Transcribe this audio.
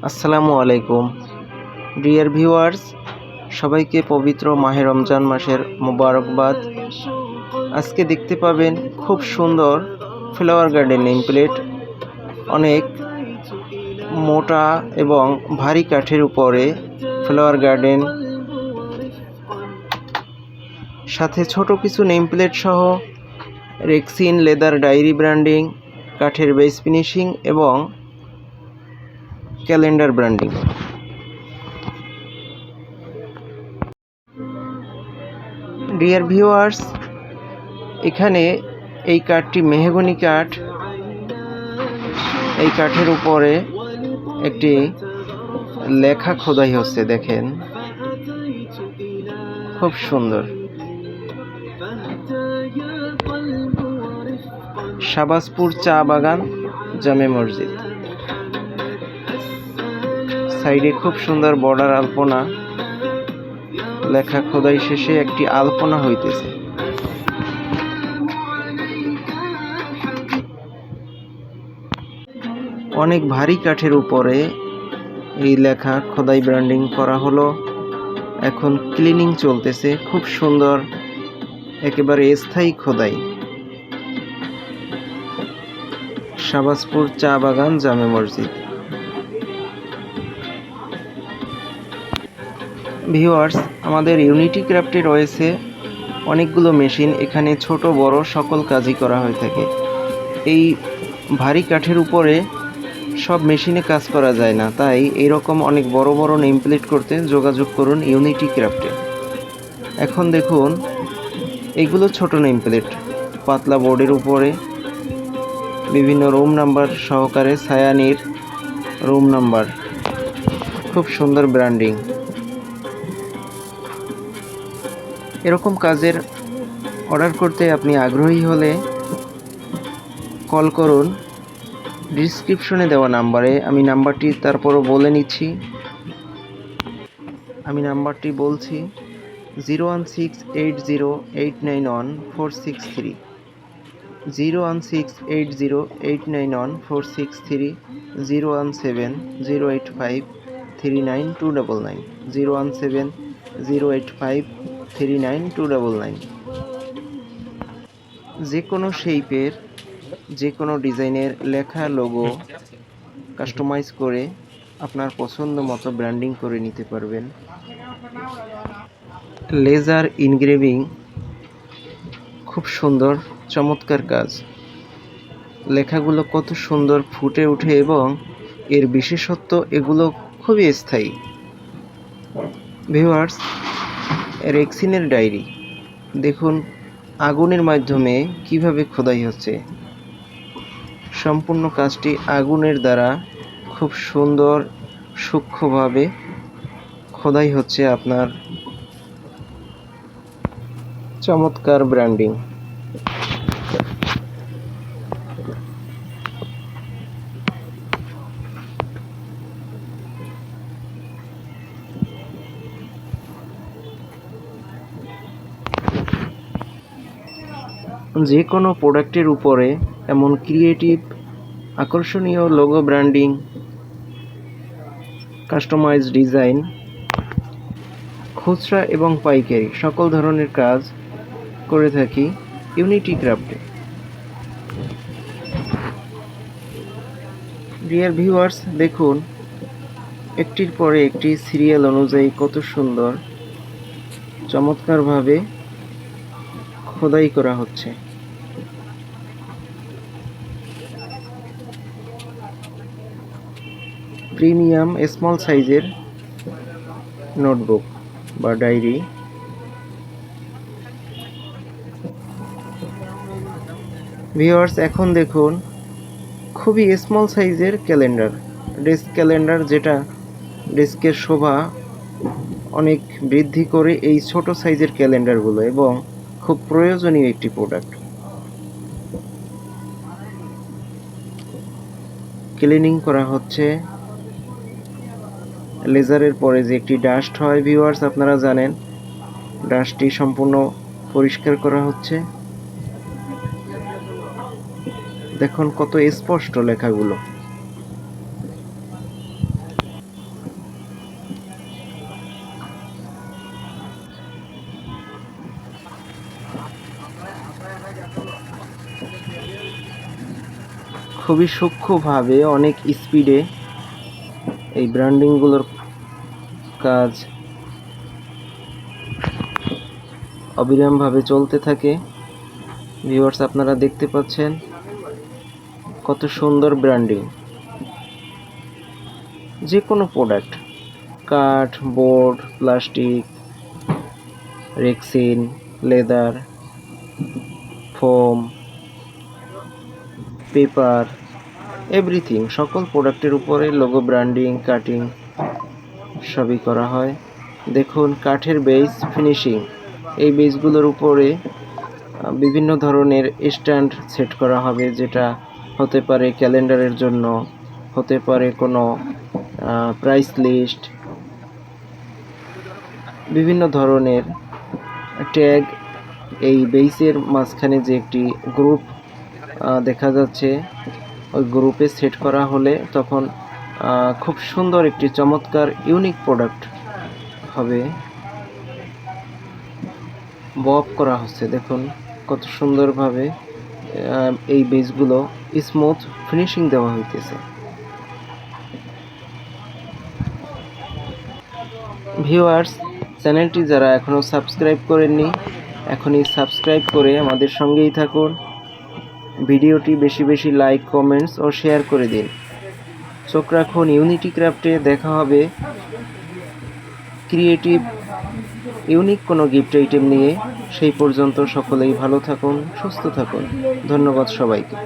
আসসালামু আলাইকুম dear viewers, সবাইকে পবিত্র মাহে রমজান মাসের মোবারকবাদ। আজকে দেখতে পাবেন খুব সুন্দর ফ্লাওয়ার গার্ডেন নেম প্লেট, অনেক মোটা এবং ভারী কাঠের উপরে ফ্লাওয়ার গার্ডেন, সাথে ছোট কিছু নেম প্লেট সহ রেক্সিন লেদার ডায়েরি ব্র্যান্ডিং, কাঠের বেস ফিনিশিং এবং ক্যালেন্ডার ব্র্যান্ডিং। ডিয়ার ভিউয়ার্স, এখানে এই কাঠটি মেহগনি কাঠ। এই কাঠের উপরে একটি লেখা খোদাই হচ্ছে, দেখেন খুব সুন্দর। শাহবাজপুর চা বাগান জামে মসজিদ, সাইডে খুব সুন্দর বর্ডার আলপনা, লেখা খোদাই শেষে একটি আলপনা হইতেছে। অনেক ভারী কাঠের উপরে এই লেখা খোদাই ব্র্যান্ডিং করা হলো। এখন ক্লিনিং চলতেছে, খুব সুন্দর, একেবারে স্থায়ী খোদাই। শাহবাজপুর চা বাগান জামে মসজিদ। ভিউয়ার্স, আমাদের ইউনিটি ক্রাফটে রয়েছে অনেকগুলো মেশিন। এখানে ছোট বড় সকল কাজই করা হয়ে থাকে। এই ভারী কাঠের উপরে সব মেশিনে কাজ করা যায় না, তাই এরকম অনেক বড় বড় নেম প্লেট করতে যোগাযোগ করুন ইউনিটি ক্রাফটে। এখন দেখুন, এগুলো ছোট নেম প্লেট, পাতলা বোর্ডের উপরে বিভিন্ন রুম নাম্বার সহকারে সায়ানির রুম নাম্বার, খুব সুন্দর ব্র্যান্ডিং। এরকম কাজের অর্ডার করতে আপনি আগ্রহী হলে কল করুন ডিসক্রিপশনে দেওয়া নাম্বারে। আমি নাম্বারটি তারপরও বলে নিচ্ছি। আমি নাম্বারটি বলছি 01680891463, 01680891463, 01708539299, 01708539299। যে কোনো শেপের, যে কোনো ডিজাইনের লেখা লোগো কাস্টমাইজ করে আপনার পছন্দ মতো ব্র্যান্ডিং করে নিতে পারবেন। লেজার ইনগ্রেভিং, খুব সুন্দর চমৎকার কাজ। লেখাগুলো কত সুন্দর ফুটে ওঠে এবং এর বিশেষত্ব এগুলো খুবই স্থায়ী। ভিউয়ার্স, রেক্সিনের ডায়েরি দেখুন আগুনের মাধ্যমে কিভাবে খোদাই হচ্ছে। সম্পূর্ণ কাজটি আগুনের দ্বারা খুব সুন্দর সূক্ষ্মভাবে খোদাই হচ্ছে। আপনার চমৎকার ব্র্যান্ডিং। যে কোনো প্রোডাক্টের উপরে এমন ক্রিয়েটিভ আকর্ষণীয় লোগো ব্র্যান্ডিং, কাস্টমাইজ ডিজাইন, খুচরা এবং পাইকারি সকল ধরনের কাজ করে থাকি ইউনিটি ক্রাফটে। ডিয়ার ভিউয়ার্স, দেখুন একটির পরে একটি সিরিয়াল অনুযায়ী কত সুন্দর চমৎকারভাবে খোদাই করা হচ্ছে। প্রিমিয়াম স্মল সাইজের নোটবুক বা ডায়েরি, ভিউয়ার্স এখন দেখুন খুবই স্মল সাইজের ক্যালেন্ডার, ডেস্ক ক্যালেন্ডার, যেটা ডেস্কের শোভা অনেক বৃদ্ধি করে এই ছোট সাইজের ক্যালেন্ডারগুলো, এবং খুব প্রয়োজনীয় একটি প্রোডাক্ট। ক্লিনিং করা হচ্ছে। লেজারের পরে যে একটি ডাস্ট হয় ভিউয়ার্স, আপনারা জানেন, ডাস্টটি সম্পূর্ণ পরিষ্কার করা হচ্ছে। দেখুন কত স্পষ্ট লেখাগুলো। খুবই সূক্ষ্মভাবে অনেক স্পিডে এই ব্র্যান্ডিংগুলোর কাজ অবিরামভাবে চলতে থাকে। ভিউয়ার্স, আপনারা দেখতে পাচ্ছেন কত সুন্দর ব্র্যান্ডিং। যে কোনো প্রোডাক্ট, কাঠ, board, plastic, rexine, leather, foam, paper, everything, সকল প্রোডাক্টের উপরে লোগো, ব্র্যান্ডিং, কাটিং সবই করা হয়। দেখুন কাঠের বেস ফিনিশিং, এই বেসগুলোর উপরে বিভিন্ন ধরনের স্ট্যান্ড সেট করা হবে, যেটা হতে পারে ক্যালেন্ডারের জন্য, হতে পারে কোনো প্রাইস লিস্ট, বিভিন্ন ধরনের ট্যাগ। এই বেসের মাঝখানে যে একটি গ্রুপ দেখা যাচ্ছে, ওই গ্রুপে সেট করা হলে তখন খুব সুন্দর একটি চমৎকার ইউনিক প্রোডাক্ট হবে। বব করা হচ্ছে, দেখুন কত সুন্দরভাবে এই বেসগুলো স্মুথ ফিনিশিং দেওয়া হইতেছে। ভিউয়ার্স, চ্যানেলটি যারা এখনও সাবস্ক্রাইব করেননি, এখনই সাবস্ক্রাইব করে আমাদের সঙ্গেই থাকুন। ভিডিওটি বেশি বেশি লাইক, কমেন্টস ও শেয়ার করে দিন। চোখ রাখুন ইউনিটি ক্রাফটে। দেখা হবে ক্রিয়েটিভ ইউনিক কোনো গিফট আইটেম নিয়ে। সেই পর্যন্ত সকলেই ভালো থাকুন, সুস্থ থাকুন। ধন্যবাদ সবাইকে।